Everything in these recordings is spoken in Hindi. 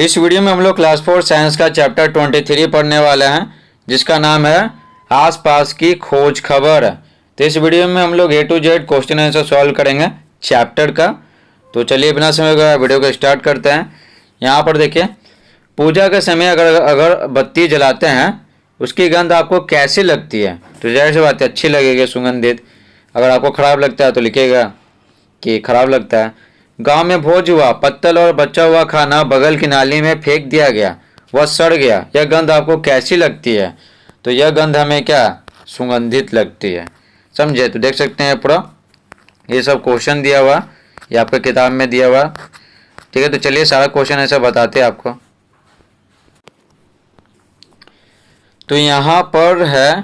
इस वीडियो में हम लोग क्लास 4 साइंस का चैप्टर 23 पढ़ने वाले हैं, जिसका नाम है आसपास की खोज खबर। तो इस वीडियो में हम लोग A to Z question answer solve करेंगे चैप्टर का। तो चलिए बिना समय का वीडियो को स्टार्ट करते हैं। यहाँ पर देखिए, पूजा के समय अगर बत्ती जलाते हैं उसकी गंध आपको कैसी लगती है? तो जाहिर सी बात है अच्छी लगेगी, सुगंधित। अगर आपको खराब लगता है तो लिखिएगा कि खराब लगता है। गांव में भोज हुआ, पत्तल और बचा हुआ खाना बगल की नाली में फेंक दिया गया, वह सड़ गया, यह गंध आपको कैसी लगती है? तो यह गंध हमें क्या सुगंधित लगती है। समझे? तो देख सकते हैं पूरा ये सब क्वेश्चन दिया हुआ, ये आपके किताब में दिया हुआ। ठीक है, तो चलिए सारा क्वेश्चन ऐसा बताते हैं आपको। तो यहाँ पर है,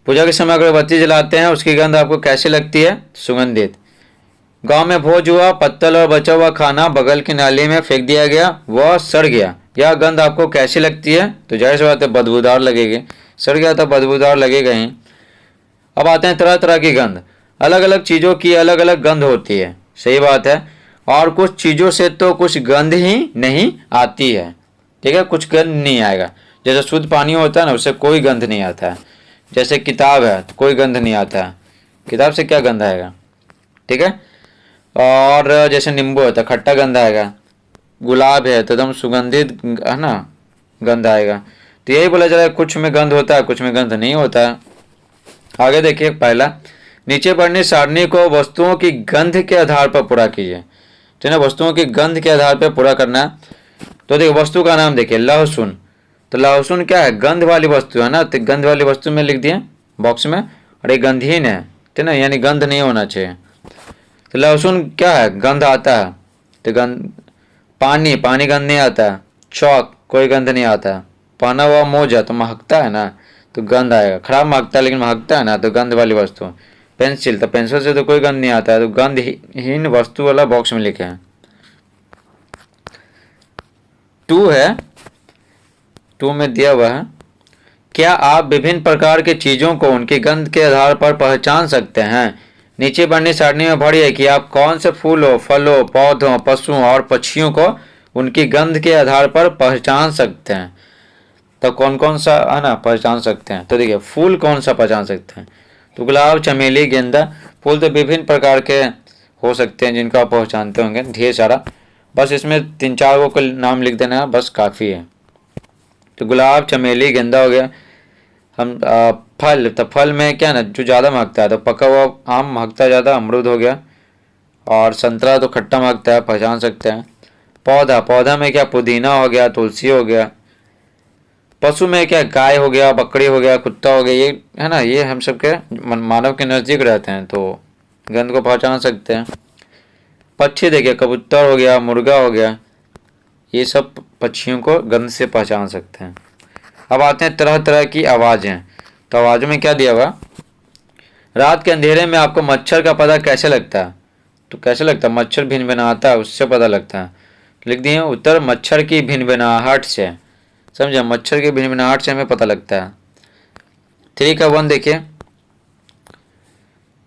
पूजा के समय अगरबत्ती जलाते हैं उसकी गंध आपको कैसी लगती है? सुगंधित। गांव में भोज हुआ, पत्तल और बचा हुआ खाना बगल की नाली में फेंक दिया गया, वह सड़ गया, यह गंध आपको कैसी लगती है? तो जाहिर सी बात है बदबूदार लगेगी। सड़ गया तो बदबूदार लगेगा ही। अब आते हैं तरह तरह की गंध। अलग अलग चीज़ों की अलग अलग गंध होती है, सही बात है। और कुछ चीज़ों से तो कुछ गंध ही नहीं आती है। ठीक है, कुछ गंध नहीं आएगा। जैसे शुद्ध पानी होता है ना, उससे कोई गंध नहीं आता है। जैसे किताब है तो कोई गंध नहीं आता है, किताब से क्या गंध आएगा? ठीक है। और जैसे नींबू है तो खट्टा गंध आएगा, गुलाब है तो एकदम सुगंधित है ना, गंध आएगा। तो यही बोला जा रहा है, कुछ में गंध होता है, कुछ में गंध नहीं होता है। आगे देखिए, पहला, नीचे बनी सारणी को वस्तुओं की गंध के आधार पर पूरा कीजिए। तो ना, वस्तुओं की गंध के आधार पर पूरा करना है। तो देखिए, वस्तु का नाम देखिए, लहसुन। तो लहसुन क्या है? गंध वाली वस्तु है ना, तो गंध वाली वस्तु में लिख दिए बॉक्स में। और ये गंधहीन है, ठीक ना, यानी गंध नहीं होना चाहिए। तो लहसुन क्या है? गंध आता है, तो गंध। पानी, पानी गंध नहीं आता है। चौक, कोई गंध नहीं आता है। पहना हुआ मोजा तो महकता है ना, तो गंध आएगा। खराब महकता है लेकिन महकता है ना, तो गंध वाली वस्तु। पेंसिल, तो पेंसिल से तो कोई गंध नहीं आता है, तो गंधहीन वस्तु वाला बॉक्स में लिखे हैं। 2 है, 2 में दिया हुआ है, क्या आप विभिन्न प्रकार की चीज़ों को उनकी गंध के आधार पर पहचान सकते हैं? नीचे बनी सारणी में भरिए कि आप कौन से फूलों, फलों, पौधों, पशुओं और पक्षियों को उनकी गंध के आधार पर पहचान सकते हैं। तो कौन कौन सा है ना पहचान सकते हैं? तो देखिए, फूल कौन सा पहचान सकते हैं? तो गुलाब, चमेली, गेंदा। फूल तो विभिन्न प्रकार के हो सकते हैं जिनको आप पहचानते होंगे, ढेर सारा। बस इसमें 3-4 को नाम लिख देना है, बस काफ़ी है। तो गुलाब, चमेली, गेंदा हो गया। हम फल, तो फल में क्या ना, जो ज़्यादा महकता है तो पका हुआ आम महकता ज़्यादा, अमरूद हो गया। और संतरा तो खट्टा महकता है, पहचान सकते हैं। पौधा, पौधा में क्या, पुदीना हो गया, तुलसी हो गया। पशु में क्या, गाय हो गया, बकरी हो गया, कुत्ता हो गया। ये है ना, ये हम सब के मानव के नज़दीक रहते हैं तो गंध को पहचान सकते हैं। पक्षी देखिए, कबूतर हो गया, मुर्गा हो गया, ये सब पक्षियों को गंध से पहचान सकते हैं। अब आते हैं तरह तरह की आवाज़ें। तो आवाज़ों में क्या दिया हुआ? रात के अंधेरे में आपको मच्छर का पता कैसे लगता है? तो कैसे लगता है? मच्छर भिनभिनाता है, उससे पता लगता है। लिख दिए उत्तर, मच्छर की भिनभिनाहट से। समझे? मच्छर की भिनभिनाहट से हमें पता लगता है। 3 का 1 देखिए,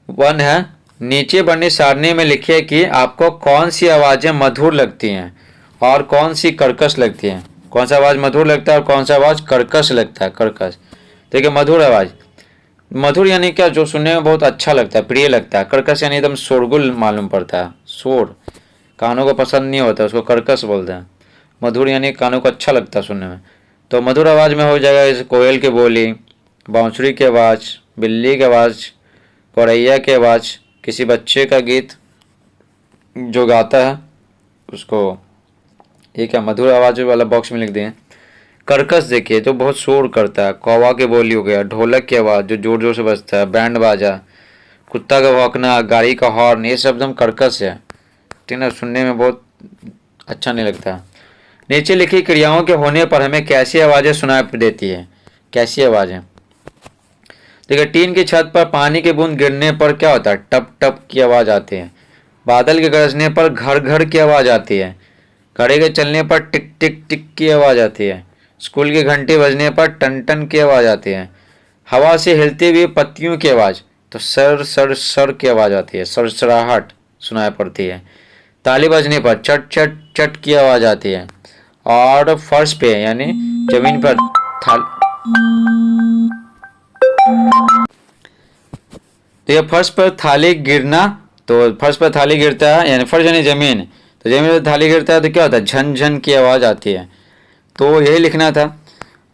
1 है, नीचे बनी सारणी में लिखिए कि आपको कौन सी आवाज़ें मधुर लगती हैं और कौन सी कर्कश लगती हैं। कौन सा आवाज़ मधुर लगता है और कौन सा आवाज़ कर्कश लगता है? कर्कश। देखिए, मधुर आवाज़, मधुर यानी क्या, जो सुनने में बहुत अच्छा लगता है, प्रिय लगता है। कर्कश यानी एकदम शोरगुल मालूम पड़ता है, शोर, कानों को पसंद नहीं होता, उसको कर्कश बोलते हैं। मधुर यानी कानों को अच्छा लगता है सुनने में। तो मधुर आवाज़ में हो जाएगा जैसे कोयल की बोली, बांसुरी की आवाज़, बिल्ली की आवाज़, गौरैया की आवाज़, किसी बच्चे का गीत जो गाता है उसको। ये क्या, मधुर आवाज़ वाला बॉक्स में लिख दें। कर्कश देखिए, जो बहुत शोर करता है, कौवा की बोली हो गया, ढोलक की आवाज़ जो जोर जोर से बजता है, बैंड बाजा, कुत्ता का भौंकना, गाड़ी का हॉर्न, ये सब एकदम कर्कश है। ठीक ना, सुनने में बहुत अच्छा नहीं लगता। नीचे लिखी क्रियाओं के होने पर हमें कैसी आवाज़ें सुनाई देती है? कैसी आवाज़ें? देखिए, टीन की छत पर पानी की बूंद गिरने पर क्या होता है? टप टप की आवाज़ आती है। बादल के गरजने पर घर घर की आवाज़ आती है। घड़ी के चलने पर टिक टिक टिक की आवाज़ आती है। स्कूल की घंटी बजने पर टन टन की आवाज़ आती है। हवा से हिलती हुई पत्तियों की आवाज़, तो सर सर सर की आवाज़ आती है, सरसराहट सुनाई पड़ती है। ताली बजने पर चट चट चट की आवाज़ आती है। और फर्श पे यानी जमीन पर तो ये फर्श पर थाली गिरना, तो फर्श पर थाली गिरता है यानी फर्श यानी जमीन, तो जमीन पर थाली गिरता है तो क्या होता है, झन झन की आवाज़ आती है। तो यही लिखना था।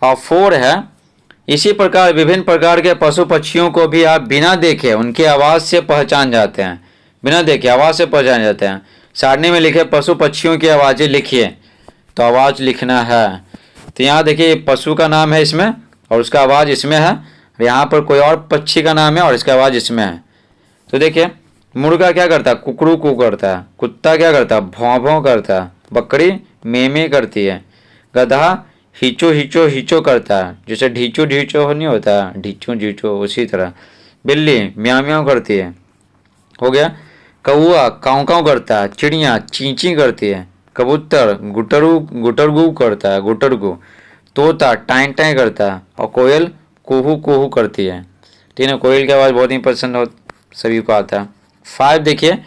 और 4 है, इसी प्रकार विभिन्न प्रकार के पशु पक्षियों को भी आप बिना देखे उनकी आवाज़ से पहचान जाते हैं। बिना देखे आवाज़ से पहचान जाते हैं। सारणी में लिखे पशु पक्षियों की आवाज़ें लिखिए, तो आवाज़ लिखना है। तो यहाँ देखिए पशु का नाम है इसमें और उसका आवाज़ इसमें है, यहाँ पर कोई और पक्षी का नाम है और इसका आवाज़ इसमें है। तो देखिए मुर्गा क्या करता है, कुकड़ू कू करता है। कुत्ता क्या करता है, भौं भौं करता है। बकरी में में करती है। गधा हिचो हिचो हिचो करता है, जैसे ढीचो ढीचो नहीं होता, ढीचो ढीचो, उसी तरह। बिल्ली म्याऊ म्याऊ करती है, हो गया। कौआ काँव काँव करता है। चिड़िया ची ची करती है। कबूतर गुटरू गुटरगू करता है, गुटरगू। तोता टाई टाई करता है और कोयल कुहू कुहू करती है। ठीक है, कोयल की आवाज़ बहुत ही पसंद हो सभी को आता है। 5 देखिए,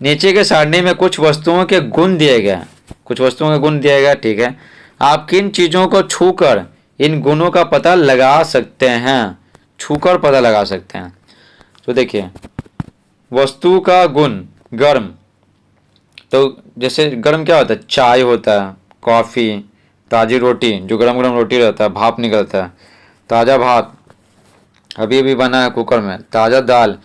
नीचे के सारणी में कुछ वस्तुओं के गुण दिए गए, कुछ वस्तुओं के गुण दिए गए। ठीक है, आप किन चीज़ों को छूकर इन गुणों का पता लगा सकते हैं, छूकर पता लगा सकते हैं। तो देखिए वस्तु का गुण गर्म, तो जैसे गर्म क्या होता है, चाय होता है, कॉफ़ी, ताज़ी रोटी जो गरम गरम रोटी रहता है, भाप निकलता है, ताज़ा भात अभी अभी बना है कुकर में, ताज़ा दाल,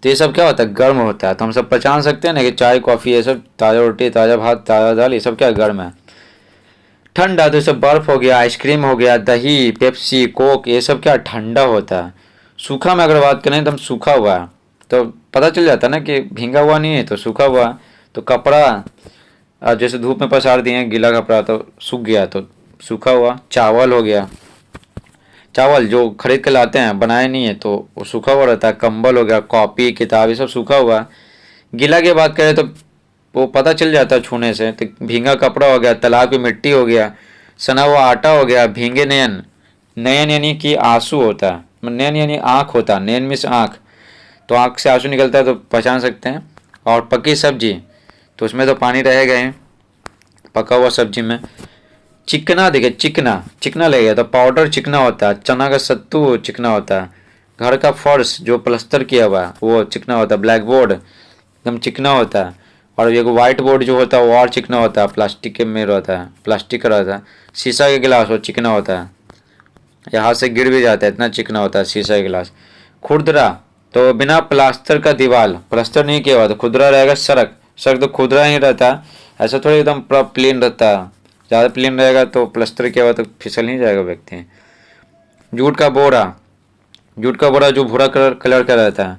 तो ये सब क्या होता है, गर्म होता है। तो हम सब पहचान सकते हैं ना कि चाय कॉफ़ी ये सब, ताज़ा रोटी ताज़ा भात ताज़ा दाल, ये सब क्या गर्म है। ठंडा तो सब बर्फ़ हो गया, आइसक्रीम हो गया, दही पेप्सी कोक, ये सब क्या ठंडा होता है। सूखा में अगर बात करें तो हम सूखा हुआ है, तो पता चल जाता है ना कि भींगा हुआ नहीं है तो सूखा हुआ है। तो कपड़ा जैसे धूप में पसार दिए गीला कपड़ा तो सूख गया तो सूखा हुआ। चावल हो गया, चावल जो खरीद के लाते हैं बनाए नहीं है तो वो सूखा हुआ रहता है। कंबल हो गया, कॉपी किताब ये सब सूखा हुआ। गीला की बात करें तो वो पता चल जाता है छूने से, तो भींगा कपड़ा हो गया, तालाब की मिट्टी हो गया, सना हुआ आटा हो गया, भींगे नयन, नयन यानी कि आंसू होता है, नयन यानी आँख होता है, नयन मीन्स आँख, तो आँख से आंसू निकलता है तो पहचान सकते हैं। और पकी सब्जी तो उसमें तो पानी रहेगा ही, पका हुआ सब्जी में। चिकना देखिए, चिकना चिकना लगेगा तो पाउडर चिकना होता है, चना का सत्तू चिकना होता है, घर का फर्श जो प्लस्तर किया हुआ है वो चिकना होता है, ब्लैक बोर्ड एकदम चिकना होता है। और एक वाइट बोर्ड जो होता है वो और चिकना होता है, प्लास्टिक के में रहता है, प्लास्टिक का रहता है। शीशा के गिलास वो चिकना होता है, यहाँ से गिर भी जाता है इतना चिकना होता है शीशा का गिलास। खुरदरा तो बिना प्लास्टर का दीवार, प्लास्टर नहीं किया हुआ तो खुदरा रहेगा। सड़क, सड़क तो खुदरा ही रहता है, ऐसा थोड़ी एकदम पूरा प्लेन रहता है, ज़्यादा प्लेन रहेगा तो प्लास्टर किया हुआ तो फिसल नहीं जाएगा व्यक्ति। जूट का बोरा, जूट का बोरा जो भूरा कलर का रहता है,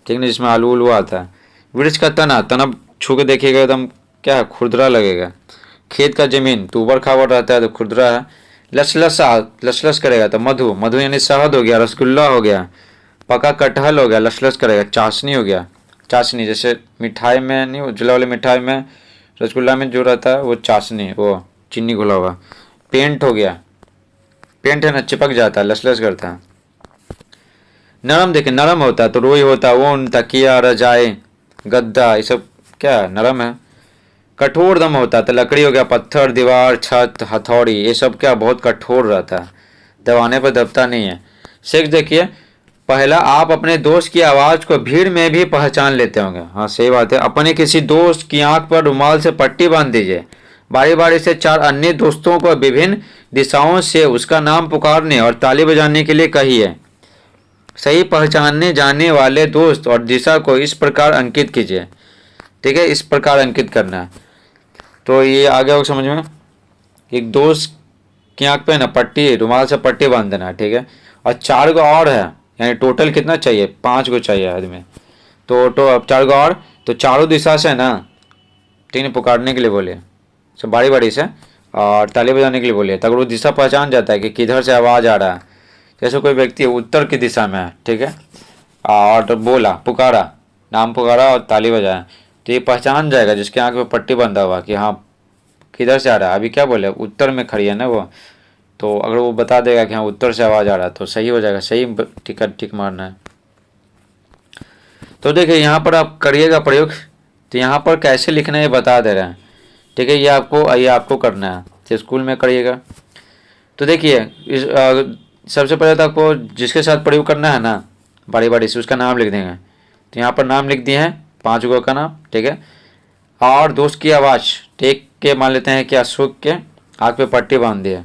ठीक है, जिसमें आलू उलू आता है। वृक्ष का तना, तना छू के देखिएगा एकदम क्या है, खुरदरा लगेगा। खेत का जमीन तो ऊबड़ खाबड़ रहता है तो खुरदरा है। लसलसा, लसलस करेगा तो मधु, मधु यानी शहद हो गया, रसगुल्ला हो गया। पका कटहल हो गया, लसलस करेगा। चाशनी हो गया, चाशनी जैसे मिठाई में नहीं, उजला वाली मिठाई में रसगुल्ला में जो रहता है वो चाशनी, वो चीनी घुला हुआ। पेंट हो गया, पेंट है ना चिपक जाता है, लसलस करता है। नरम देखिए, नरम होता है तो रोई होता है, ऊन तकिया रजाई गद्दा ये सब क्या नरम है। कठोर दम होता है तो लकड़ी हो गया, पत्थर दीवार छत हथौड़ी ये सब क्या बहुत कठोर रहता है, दबाने पर दबता नहीं है। 6 देखिए, पहला आप अपने दोस्त की आवाज़ को भीड़ में भी पहचान लेते होंगे। हाँ सही बात है, अपने किसी दोस्त की आंख पर रुमाल से पट्टी बांध दीजिए, बारी बारी से 4 अन्य दोस्तों को विभिन्न दिशाओं से उसका नाम पुकारने और ताली बजाने के लिए कहिए। सही पहचानने जाने वाले दोस्त और दिशा को इस प्रकार अंकित कीजिए। ठीक है, इस प्रकार अंकित करना है। तो ये आ गया हो समझ में, एक दोस्त की आंख पे ना पट्टी, रुमाल से पट्टी बांध देना, ठीक है। और 4 गो और है, यानी टोटल कितना चाहिए, 5 गो चाहिए आदमी। तो अब 4 गो और, तो चारों दिशा से ना, ठीक है, पुकारने के लिए बोलिए सब बारी बारी से, और ताली बजाने के लिए बोलिए। तो अगर वो दिशा पहचान जाता है कि किधर से आवाज़ आ रहा है, जैसे कोई व्यक्ति उत्तर की दिशा में है, ठीक है, और बोला पुकारा, नाम पुकारा और ताली बजाया, तो ये पहचान जाएगा जिसके आँख में पट्टी बंधा हुआ कि हाँ किधर से आ रहा है। अभी क्या बोले, उत्तर में खड़ी है ना वो, तो अगर वो बता देगा कि हाँ उत्तर से आवाज़ आ रहा है तो सही हो जाएगा, सही टिक मारना है। तो देखिए यहाँ पर आप करिएगा प्रयोग, तो यहाँ पर कैसे लिखना है ये बता दे रहे हैं, ठीक है। ये आपको करना है। तो स्कूल में करिएगा। तो देखिए सबसे पहले तो आपको जिसके साथ प्रयोग करना है ना बारी बारी से उसका नाम लिख देंगे। तो यहाँ पर नाम लिख दिए हैं 5 गो का नाम, ठीक है। और दोस्त की आवाज़ टेक के मान लेते हैं कि अशोक के आँख पे पट्टी बांध दी है।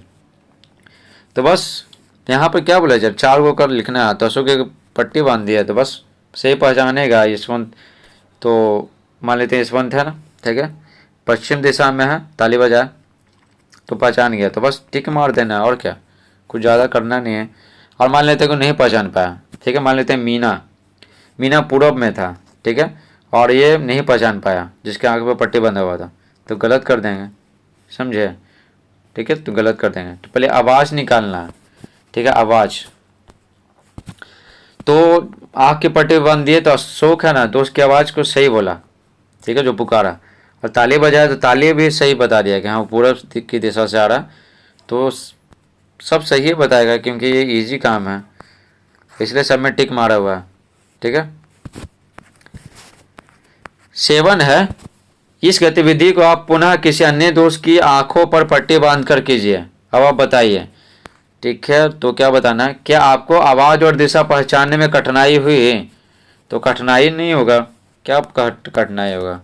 तो बस यहाँ पर क्या बोला, जब 4 गो कर लिखना है तो अशोक के पट्टी बांध दी है तो बस सही पहचानेगा यशवंत। तो मान लेते हैं यशवंत है ना, ठीक है, पश्चिम दिशा में है, ताली बजाए तो पहचान गया। तो बस टिक मार देना है और क्या, कुछ ज़्यादा करना नहीं है। और मान लेते हैं कि नहीं पहचान पाया, ठीक है, मान लेते हैं मीना पूरब में था, ठीक है, और ये नहीं पहचान पाया जिसके आँख पे पट्टी बंधा हुआ था, तो गलत कर देंगे, समझे, ठीक है, तो गलत कर देंगे। तो पहले आवाज़ निकालना है, ठीक है, आवाज़। तो आँख की पट्टी बांध दिए तो अशोक है ना दोस्त की आवाज़ को सही बोला, ठीक है, जो पुकारा। और ताली बजाया तो ताली भी सही बता दिया कि हाँ पूरब की दिशा से आ रहा, तो सब सही बताएगा क्योंकि ये इजी काम है, इसलिए सब में टिक मारा हुआ है, ठीक है। 7 है, इस गतिविधि को आप पुनः किसी अन्य दोस्त की आंखों पर पट्टी बांधकर कीजिए। अब आप बताइए, ठीक है, तो क्या बताना है, क्या आपको आवाज़ और दिशा पहचानने में कठिनाई हुई? तो कठिनाई नहीं होगा, क्या कठिनाई होगा,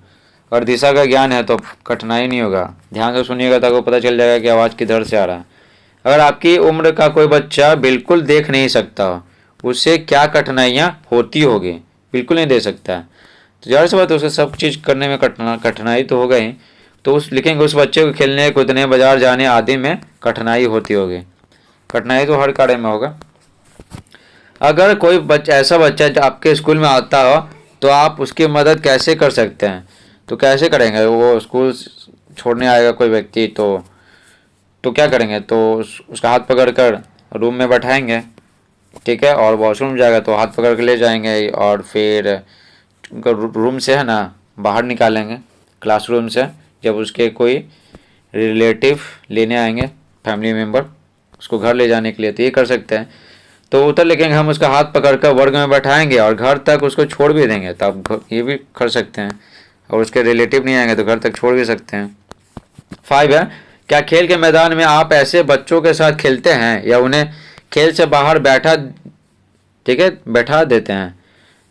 और दिशा का ज्ञान है तो कठिनाई नहीं होगा। ध्यान से सुनिएगा तो आपको पता चल जाएगा कि आवाज़ किधर से आ रहा है। अगर आपकी उम्र का कोई बच्चा बिल्कुल देख नहीं सकता, उससे क्या कठिनाइयाँ होती होगी, बिल्कुल नहीं दे सकता है, तो ज़ाहिर सी बात है उसे सब चीज़ करने में कठिनाई तो होगा ही। तो उस लिखेंगे उस बच्चे को खेलने कूदने बाजार जाने आदि में कठिनाई होती होगी। कठिनाई तो हर कार्य में होगा। अगर कोई ऐसा बच्चा जो आपके स्कूल में आता हो तो आप उसकी मदद कैसे कर सकते हैं? तो कैसे करेंगे, वो स्कूल छोड़ने आएगा कोई व्यक्ति तो क्या करेंगे, तो उसका हाथ पकड़ कर रूम में बैठाएंगे, ठीक है, और वॉशरूम जाएगा तो हाथ पकड़ के ले जाएंगे और फिर उनका रूम से है ना बाहर निकालेंगे, क्लासरूम से, जब उसके कोई रिलेटिव लेने आएंगे, फैमिली मेम्बर उसको घर ले जाने के लिए, तो ये कर सकते हैं। तो उधर लेके हम उसका हाथ पकड़कर वर्ग में बैठाएंगे और घर तक उसको छोड़ भी देंगे, तो आप ये भी कर सकते हैं। और उसके रिलेटिव नहीं आएंगे तो घर तक छोड़ भी सकते हैं। 5 है, क्या खेल के मैदान में आप ऐसे बच्चों के साथ खेलते हैं या उन्हें खेल से बाहर बैठा देते हैं?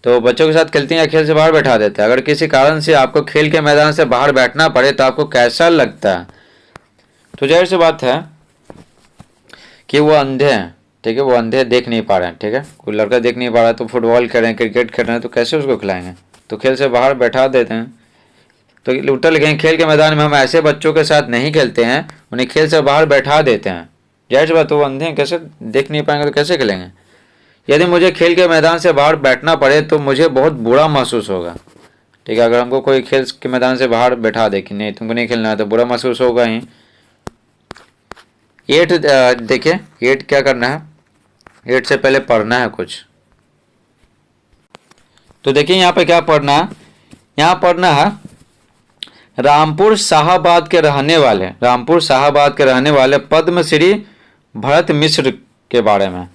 तो बच्चों के साथ खेलते हैं या खेल से बाहर बैठा देते हैं? अगर किसी कारण से आपको खेल के मैदान से बाहर बैठना पड़े तो आपको कैसा लगता है? तो जाहिर सी बात है कि वो अंधे हैं, ठीक है, वो अंधे देख नहीं पा रहे हैं, ठीक है, कोई लड़का देख नहीं पा रहा है तो फुटबॉल खेल रहे हैं, क्रिकेट खेल रहे हैं, तो कैसे उसको खिलाएंगे? तो खेल से बाहर बैठा देते हैं। तो उत्तर लिखेंगे खेल के मैदान में हम ऐसे बच्चों के साथ नहीं खेलते हैं, उन्हें खेल से बाहर बैठा देते हैं। जाहिर सी बात, वो अंधे हैं, कैसे देख नहीं पाएंगे तो कैसे खेलेंगे? यदि मुझे खेल के मैदान से बाहर बैठना पड़े तो मुझे बहुत बुरा महसूस होगा, ठीक है, अगर हमको कोई खेल के मैदान से बाहर बैठा दे कि नहीं तुमको नहीं खेलना है तो बुरा महसूस होगा ही। 8 देखिए 8 क्या करना है, 8 से पहले पढ़ना है कुछ। तो देखिए यहाँ पे क्या पढ़ना है, यहाँ पढ़ना है रामपुर शाहाबाद के रहने वाले पद्मश्री भरत मिश्र के बारे में,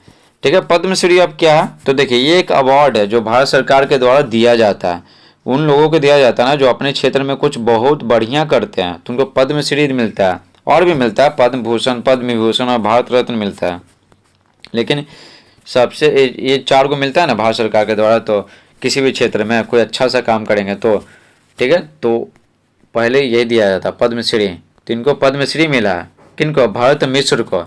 ठीक है। पद्मश्री अब क्या है, तो देखिए ये एक अवार्ड है जो भारत सरकार के द्वारा दिया जाता है, उन लोगों को दिया जाता है ना जो अपने क्षेत्र में कुछ बहुत बढ़िया करते हैं, तो उनको पद्मश्री मिलता है, और भी मिलता है पद्म भूषण, पद्म विभूषण और भारत रत्न मिलता है। लेकिन सबसे ये 4 को मिलता है ना भारत सरकार के द्वारा, तो किसी भी क्षेत्र में कोई अच्छा सा काम करेंगे तो, ठीक है, तो पहले यही दिया जाता पद्मश्री। तो इनको पद्मश्री मिला है, किनको? भरत मिश्र को।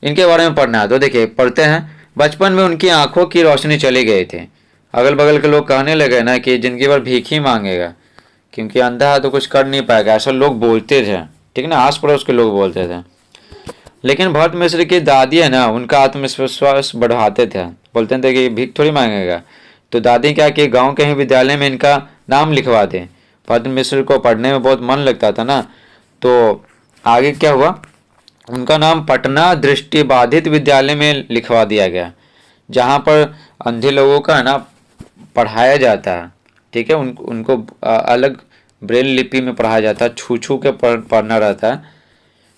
इनके बारे में पढ़ना है। तो देखिए पढ़ते हैं, बचपन में उनकी आंखों की रोशनी चली गई थी। अगल बगल के लोग कहने लगे ना कि जिंदगी भर भीख ही मांगेगा क्योंकि अंधा है तो कुछ कर नहीं पाएगा, ऐसा लोग बोलते थे, ठीक ना, आस पड़ोस के लोग बोलते थे। लेकिन भरत मिश्र की दादी है ना उनका आत्मविश्वास बढ़ाते थे, बोलते थे कि भीख थोड़ी मांगेगा। तो दादी क्या कि गाँव के ही विद्यालय में इनका नाम लिखवा दें। भरत मिश्र को पढ़ने में बहुत मन लगता था ना, तो आगे क्या हुआ, उनका नाम पटना दृष्टिबाधित विद्यालय में लिखवा दिया गया, जहाँ पर अंधे लोगों का है ना पढ़ाया जाता है, ठीक है, उनको अलग ब्रेल लिपि में पढ़ाया जाता है, छू छू के पढ़ना रहता है,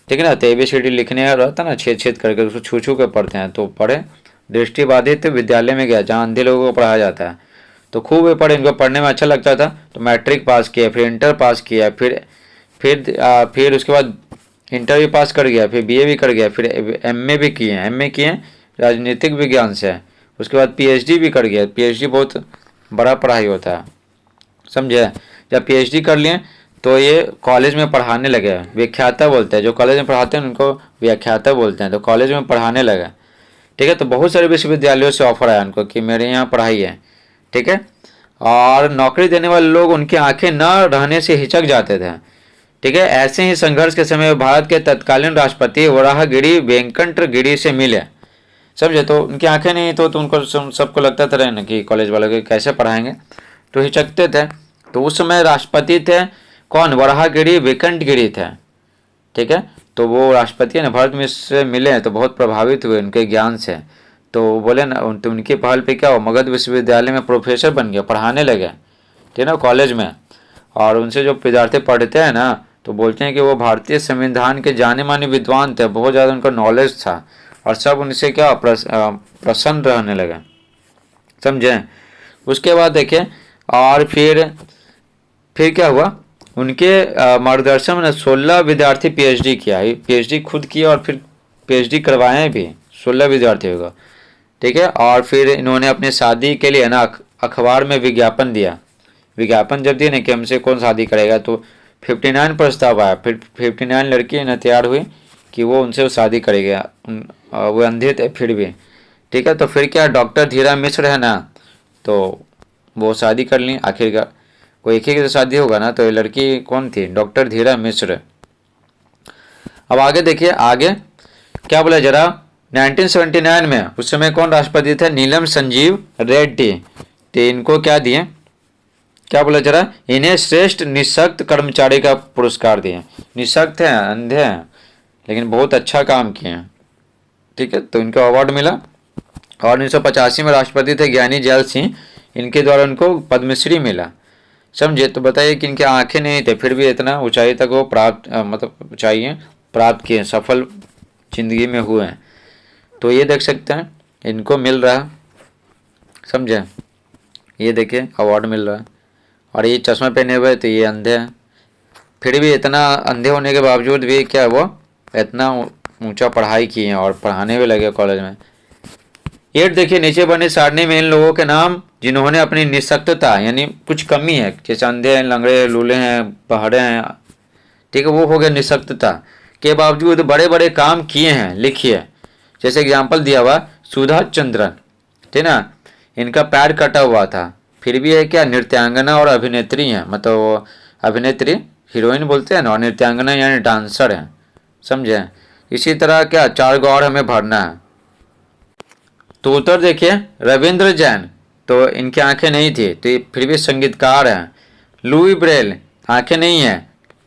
ठीक है ना। तो ABCD लिखने रहता है ना, छेद छेद करके उसको छू छू के पढ़ते हैं। तो पढ़े, दृष्टिबाधित विद्यालय में गया जहाँ अंधे लोगों को पढ़ाया जाता है, तो खूब पढ़े, इनको पढ़ने में अच्छा लगता था। तो मैट्रिक पास किया, फिर इंटर पास किया, फिर उसके बाद इंटर भी पास कर गया, फिर बीए भी कर गया, फिर एमए भी किए हैं, एमए किए हैं राजनीतिक विज्ञान से, उसके बाद पीएचडी भी कर गया। पीएचडी बहुत बड़ा पढ़ाई होता है, समझे। जब पीएचडी कर लिए तो ये कॉलेज में पढ़ाने लगे, व्याख्याता बोलते हैं, जो कॉलेज में पढ़ाते हैं उनको व्याख्याता बोलते हैं, तो कॉलेज में पढ़ाने लगे। ठीक है, तो बहुत सारे विश्वविद्यालयों से ऑफर आया उनको कि मेरे यहाँ पढ़ाई है। ठीक है, और नौकरी देने वाले लोग उनकी आंखें न रहने से हिचक जाते थे। ठीक है, ऐसे ही संघर्ष के समय भारत के तत्कालीन राष्ट्रपति वराहगिरी वेंकट गिरी से मिले, समझे। तो उनकी आंखें नहीं तो उनको सबको लगता था ना कि कॉलेज वालों को कैसे पढ़ाएंगे, तो हिचकते थे। तो उस समय राष्ट्रपति थे कौन, वराहगिरी वेंकट गिरी थे। ठीक है, तो वो राष्ट्रपति ने भारत में से मिले तो बहुत प्रभावित हुए उनके ज्ञान से। तो बोले ना, तो उनकी पहल पे क्या हो, मगध विश्वविद्यालय में प्रोफेसर बन गया, पढ़ाने लगे। ठीक है ना, कॉलेज में। और उनसे जो विद्यार्थी पढ़ते हैं ना, तो बोलते हैं कि वो भारतीय संविधान के जाने माने विद्वान थे, बहुत ज़्यादा उनका नॉलेज था, और सब उनसे क्या प्रसन्न रहने लगे, समझे। उसके बाद देखिए, और फिर क्या हुआ, उनके मार्गदर्शन में 16 विद्यार्थी पीएचडी किया, पीएचडी खुद किया और फिर पीएचडी करवाए भी 16 विद्यार्थियों को। ठीक है, और फिर इन्होंने अपनी शादी के लिए ना अखबार में विज्ञापन दिया। विज्ञापन जब दिए ना कि हमसे कौन शादी करेगा, तो 59 प्रस्ताव आया, फिर 59 लड़की ना तैयार हुई कि वो उनसे शादी करेगा। वो अंधे थे फिर भी। ठीक है, तो फिर क्या, डॉक्टर धीरा मिश्र है ना, तो वो शादी कर ली आखिरकार। कोई एक ही की तो शादी होगा ना, तो ये लड़की कौन थी, डॉक्टर धीरा मिश्र। अब आगे देखिए, आगे क्या बोला जरा, 1979 में उस समय कौन राष्ट्रपति थे, नीलम संजीव रेड्डी। तो इनको क्या दिए, क्या बोला जरा, इन्हें श्रेष्ठ निःशक्त कर्मचारी का पुरस्कार दिए। निःशक्त हैं, अंधे हैं, लेकिन बहुत अच्छा काम किए हैं। ठीक है, तो इनको अवार्ड मिला। और 1985 में राष्ट्रपति थे ज्ञानी जैल सिंह, इनके द्वारा उनको पद्मश्री मिला, समझे। तो बताइए कि इनके आंखें नहीं थे, फिर भी इतना ऊंचाई तक वो मतलब ऊंचाई प्राप्त किए, सफल जिंदगी में हुए हैं। तो ये देख सकते हैं इनको मिल रहा, समझे। ये देखिए अवार्ड मिल रहा है, और ये चश्मा पहने हुए तो ये अंधे हैं, फिर भी इतना अंधे होने के बावजूद भी क्या वो इतना ऊंचा पढ़ाई किए हैं और पढ़ाने भी लगे कॉलेज में। ये देखिए नीचे बने सारणी में इन लोगों के नाम जिन्होंने अपनी निःशक्तता यानी कुछ कमी है, जैसे अंधे हैं, लंगड़े, लूले हैं, बहरे हैं, ठीक है, वो हो गया निःशक्तता के बावजूद बड़े बड़े काम किए हैं। लिखिए, जैसे एग्जाम्पल दिया हुआ सुधा चंद्रन, ठीक ना, इनका पैर कटा हुआ था, फिर भी है क्या नृत्यांगना और अभिनेत्री हैं, मतलब वो अभिनेत्री हीरोइन बोलते हैं ना, और नृत्यांगना यानी डांसर हैं, समझे। इसी तरह क्या 4 गौर हमें भरना है। तो उत्तर देखिए, रविंद्र जैन, तो इनकी आंखें नहीं थी तो ये फिर भी संगीतकार हैं। लुई ब्रेल, आंखें नहीं है,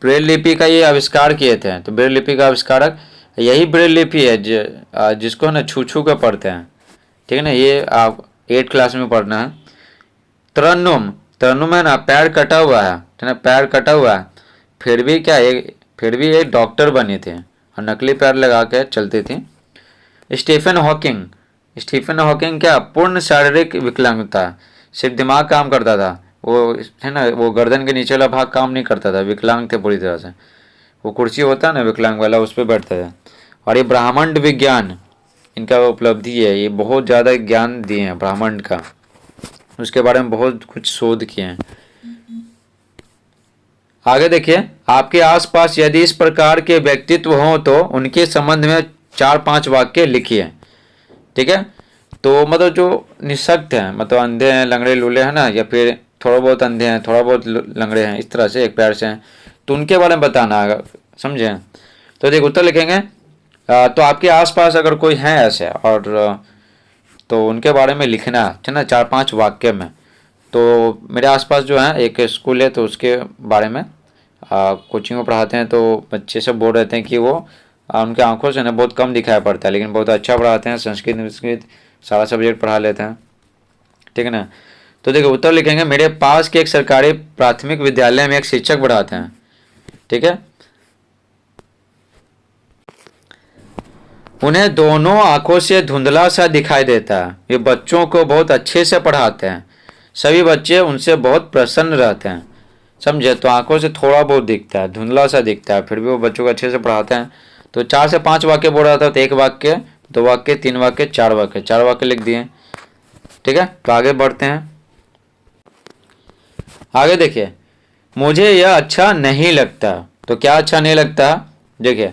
ब्रेल लिपि का ये आविष्कार किए थे, तो ब्रेल लिपि का आविष्कारक यही ब्रेल लिपि है जिसको ना छू छू कर पढ़ते हैं, ठीक है ना, ये आप 8 क्लास में पढ़ना है। तरन्नुम, तरन्नुम है ना, पैर कटा हुआ है, ठीक है, पैर कटा हुआ है, फिर भी क्या फिर भी एक डॉक्टर बनी थी और नकली पैर लगा के चलती थी। स्टीफन हॉकिंग, स्टीफन हॉकिंग क्या पूर्ण शारीरिक विकलांगता, सिर्फ दिमाग काम करता था, वो है ना, वो गर्दन के नीचे वाला भाग काम नहीं करता था, विकलांग थे पूरी तरह से, वो कुर्सी होता है ना विकलांग वाला, उस पर बैठते थे। और ये ब्रह्मांड विज्ञान इनका उपलब्धि है, ये बहुत ज़्यादा ज्ञान दिए हैं ब्रह्मांड का, उसके बारे में बहुत कुछ शोध किए हैं। आगे देखिए, आपके आसपास यदि इस प्रकार के व्यक्तित्व हों तो उनके संबंध में 4-5 वाक्य लिखिए, ठीक है। तो मतलब जो निःशक्त हैं, मतलब अंधे हैं, लंगड़े लूले हैं ना, या फिर थोड़ा बहुत अंधे हैं, थोड़ा बहुत लंगड़े हैं, इस तरह से एक पैर से हैं, तो उनके बारे में बताना है, समझे। तो देखो उत्तर लिखेंगे, तो आपके आसपास अगर कोई है ऐसे और तो उनके बारे में लिखना है ना 4-5 वाक्य में। तो मेरे आसपास जो है एक स्कूल है, तो उसके बारे में कोचिंग में पढ़ाते हैं, तो बच्चे सब बोल रहे हैं कि वो उनके आंखों से ना बहुत कम दिखाई पड़ता है, लेकिन बहुत अच्छा पढ़ाते हैं, संस्कृत सारा सब्जेक्ट पढ़ा लेते हैं, ठीक है ना। तो देखो उत्तर लिखेंगे, मेरे पास के एक सरकारी प्राथमिक विद्यालय में एक शिक्षक पढ़ाते हैं, ठीक है। उन्हें दोनों आंखों से धुंधला सा दिखाई देता है, ये बच्चों को बहुत अच्छे से पढ़ाते हैं, सभी बच्चे उनसे बहुत प्रसन्न रहते हैं, समझे। तो आंखों से थोड़ा बहुत दिखता है, धुंधला सा दिखता है, फिर भी वो बच्चों को अच्छे से पढ़ाते हैं। तो 4 से 5 वाक्य बोल रहा था, तो 1 वाक्य, 2 वाक्य, 3 वाक्य, 4 वाक्य, 4 वाक्य लिख दिए। ठीक है, तो आगे बढ़ते हैं। आगे देखिए, मुझे यह अच्छा नहीं लगता। तो क्या अच्छा नहीं लगता? देखिए,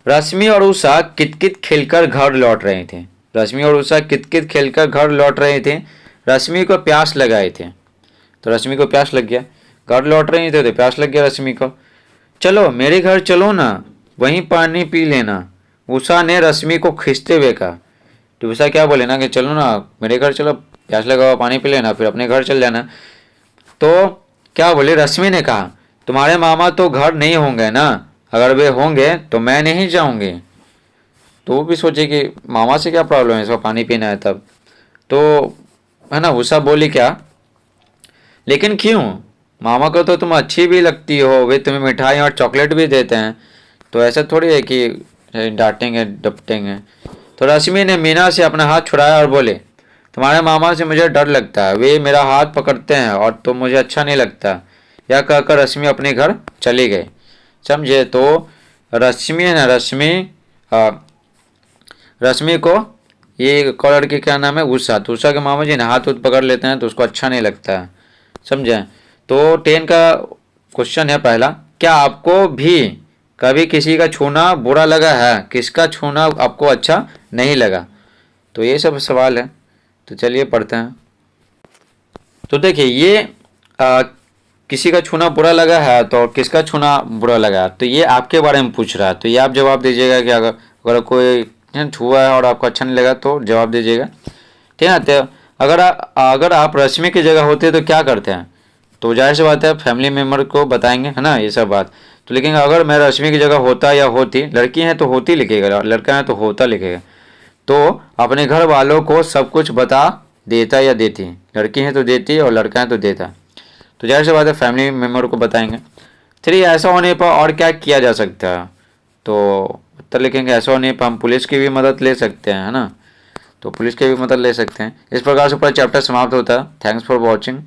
रश्मि और उषा कितकित खेलकर घर लौट रही थी। रश्मि और उषा कितकित खेलकर घर लौट रही थी। रश्मि को प्यास लगाई थी, तो रश्मि को प्यास लग गया। घर लौट रही थी तो प्यास लग गया रश्मि को। चलो मेरे घर चलो ना, वहीं पानी पी लेना, उषा ने रश्मि को खींचते हुए कहा। तो उषा क्या बोले ना कि चलो ना मेरे घर चलो, प्यास लगा हुआ पानी पी लेना, फिर अपने घर चल जाना। तो क्या बोले, रश्मि ने कहा तुम्हारे मामा तो घर नहीं होंगे ना, अगर वे होंगे तो मैं नहीं जाऊंगी। तो वो भी सोचे कि मामा से क्या प्रॉब्लम है, इसको पानी पीना है तब। तो है ना, उषा बोली क्या, लेकिन क्यों, मामा को तो तुम अच्छी भी लगती हो, वे तुम्हें मिठाई और चॉकलेट भी देते हैं, तो ऐसा थोड़ी है कि डांटेंगे डपटेंगे। तो रश्मि ने मीना से अपना हाथ छुड़ाया और बोले तुम्हारे मामा से मुझे डर लगता है, वे मेरा हाथ पकड़ते हैं और तो मुझे अच्छा नहीं लगता। यह कहकर रश्मि अपने घर चली गई। समझे। तो रश्मि है ना, रश्मि को ये कॉलर की क्या नाम है, उषा, तो उषा के मामा जी ने हाथ उत पकड़ लेते हैं तो उसको अच्छा नहीं लगता है। समझे। तो 10 का क्वेश्चन है पहला, क्या आपको भी कभी किसी का छूना बुरा लगा है, किसका छूना आपको अच्छा नहीं लगा? तो ये सब सवाल है, तो चलिए पढ़ते हैं। तो देखिए ये किसी का छूना बुरा लगा है, तो किसका छूना बुरा लगा, तो ये आपके बारे में पूछ रहा है। तो ये आप जवाब दीजिएगा कि अगर कोई छुआ है और आपको अच्छा नहीं लगा तो जवाब दीजिएगा। ठीक है। तो अगर आप रश्मि की जगह होते तो क्या करते हैं? तो जाहिर सी बात है फैमिली मेम्बर को बताएंगे, है ना, ये सब बात। तो लेकिन अगर मैं रश्मि की जगह होता या होती, लड़की है तो होती लिखेगा, लड़का है तो होता लिखेगा। तो अपने घर वालों को सब कुछ बता देता या देती, लड़की है तो देती और लड़का है तो देता। तो जाहिर सी बात है फैमिली मेम्बर को बताएंगे। 3 ऐसा होने पर और क्या किया जा सकता है? तो उत्तर लिखेंगे ऐसा होने पर हम पुलिस की भी मदद ले सकते हैं, है ना, तो पुलिस की भी मदद ले सकते हैं। इस प्रकार से पूरा चैप्टर समाप्त होता है। Thanks for watching.